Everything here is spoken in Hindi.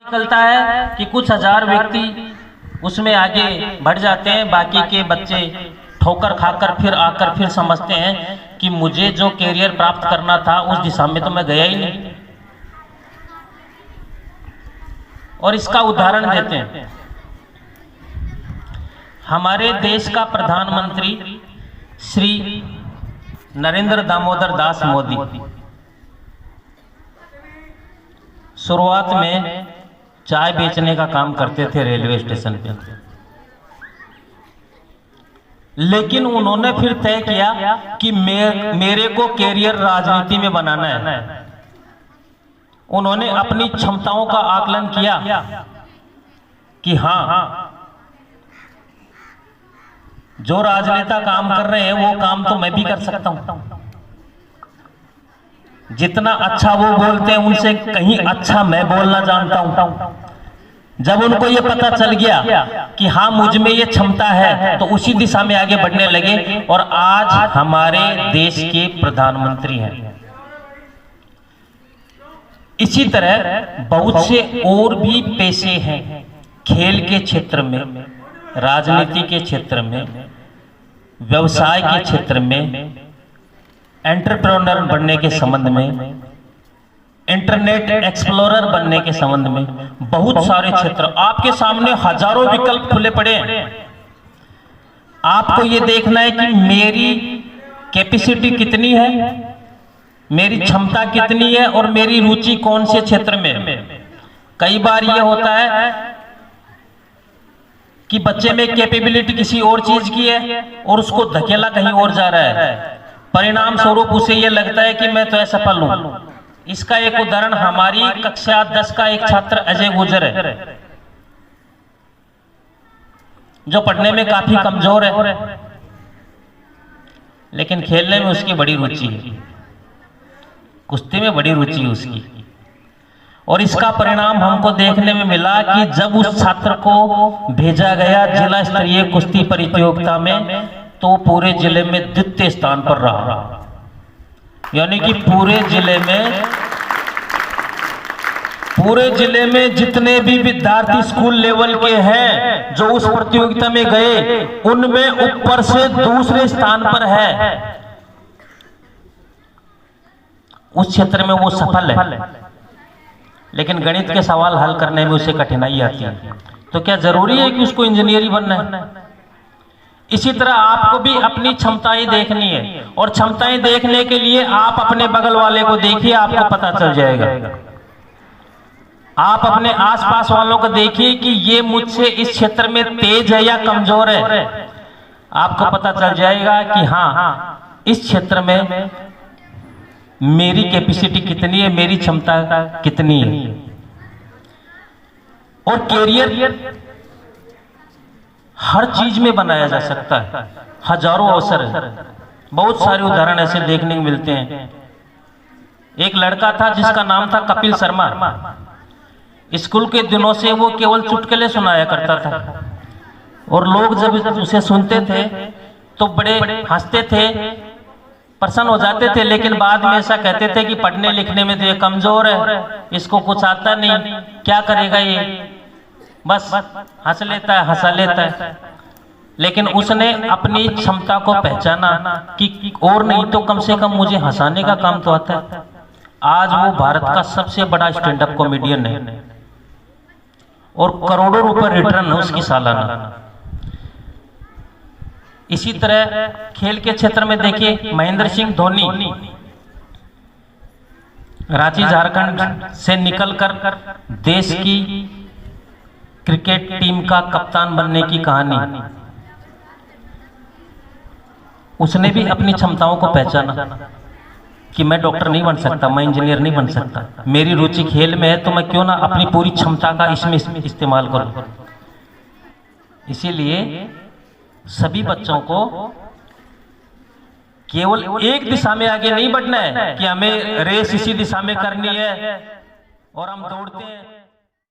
निकलता है कि कुछ हजार व्यक्ति उसमें आगे बढ़ जाते हैं, बाकी के बच्चे ठोकर खाकर फिर आकर फिर समझते हैं कि मुझे जो कैरियर प्राप्त करना था उस दिशा में तो मैं गया ही नहीं। और इसका उदाहरण देते हैं, हमारे देश का प्रधानमंत्री श्री नरेंद्र दामोदर दास मोदी शुरुआत में चाय बेचने का काम करते थे रेलवे स्टेशन पे, लेकिन उन्होंने फिर तय किया कि मेरे को कैरियर राजनीति में बनाना है। उन्होंने अपनी क्षमताओं का आकलन किया कि हाँ, जो राजनेता काम कर रहे हैं वो काम तो मैं भी कर सकता हूं। जितना अच्छा वो बोलते हैं उनसे कहीं अच्छा मैं बोलना जानता हूं। जब उनको ये पता चल गया कि हाँ मुझ में ये क्षमता है, तो उसी दिशा में आगे बढ़ने लगे और आज हमारे देश के प्रधानमंत्री हैं। इसी तरह बहुत से और भी पेशे हैं, खेल के क्षेत्र में, राजनीति के क्षेत्र में, व्यवसाय के क्षेत्र में, एंटरप्रेन्योर बनने के संबंध में, इंटरनेट एक्सप्लोरर बनने के संबंध में, बहुत सारे क्षेत्र आपके सामने हजारों विकल्प खुले पड़े हैं। आपको यह देखना है कि मेरी कैपेसिटी कितनी है, मेरी क्षमता कितनी है और मेरी रुचि कौन से क्षेत्र में। कई बार यह होता है कि बच्चे में कैपेबिलिटी किसी और चीज की है और उसको धकेला कहीं और जा रहा है, परिणाम स्वरूप उसे यह लगता है कि मैं तो असफल हूं। इसका एक उदाहरण हमारी कक्षा 10 का एक छात्र अजय गुजर है, जो पढ़ने में काफी कमजोर है, लेकिन खेलने में उसकी बड़ी रुचि है, कुश्ती में बड़ी रुचि है उसकी। और इसका परिणाम हमको देखने में मिला कि जब उस छात्र को भेजा गया जिला स्तरीय कुश्ती प्रतियोगिता में, तो पूरे जिले में द्वितीय स्थान पर रहा। यानी कि पूरे जिले में जितने भी विद्यार्थी स्कूल लेवल के हैं जो उस प्रतियोगिता में गए, उनमें ऊपर से दूसरे स्थान पर है। उस क्षेत्र में वो सफल है, लेकिन गणित के सवाल हल करने में उसे कठिनाई आती है। तो क्या जरूरी है कि उसको इंजीनियर ही बनना है? इसी तरह आपको भी अपनी क्षमताएं देखनी है, और क्षमताएं देखने के लिए आप अपने बगल वाले को देखिए, आपको पता चल जाएगा। आप अपने आसपास वालों को देखिए कि ये मुझसे इस क्षेत्र में तेज है या कमजोर है। आपको पता चल जाएगा कि हाँ, इस क्षेत्र में मेरी कैपेसिटी कितनी है, मेरी क्षमता कितनी है। और कैरियर हर चीज में बनाया जा सकता है, हजारों अवसर है। बहुत सारे उदाहरण ऐसे देखने को मिलते हैं। एक लड़का था जिसका नाम था कपिल शर्मा। स्कूल के दिनों से वो केवल चुटकुले सुनाया करता था, और लोग जब उसे सुनते थे तो बड़े हंसते थे, प्रसन्न हो जाते थे, लेकिन बाद में ऐसा कहते थे कि पढ़ने लिखने में तो ये कमजोर है, इसको कुछ आता नहीं, क्या करेगा ये, बस हंस लेता है, हंसा लेता है। लेकिन उसने अपनी क्षमता को पहचाना कि और नहीं तो कम से कम मुझे हंसाने का काम तो आता है। आज वो भारत का सबसे बड़ा स्टैंड अप कॉमेडियन है और करोड़ों रुपए रिटर्न है उसकी सालाना। इसी तरह खेल के क्षेत्र में देखिए, महेंद्र सिंह धोनी रांची झारखंड से निकलकर देश की क्रिकेट टीम का कप्तान बनने की कहानी, उसने भी अपनी क्षमताओं को पहचाना कि मैं डॉक्टर नहीं बन सकता, मैं इंजीनियर नहीं बन सकता, मेरी रुचि खेल में है, तो मैं क्यों ना अपनी पूरी क्षमता का इसमें इस्तेमाल करूं। इसीलिए सभी बच्चों को केवल एक दिशा में आगे नहीं बढ़ना है कि हमें रेस इसी दिशा में करनी है और हम दौड़ते हैं।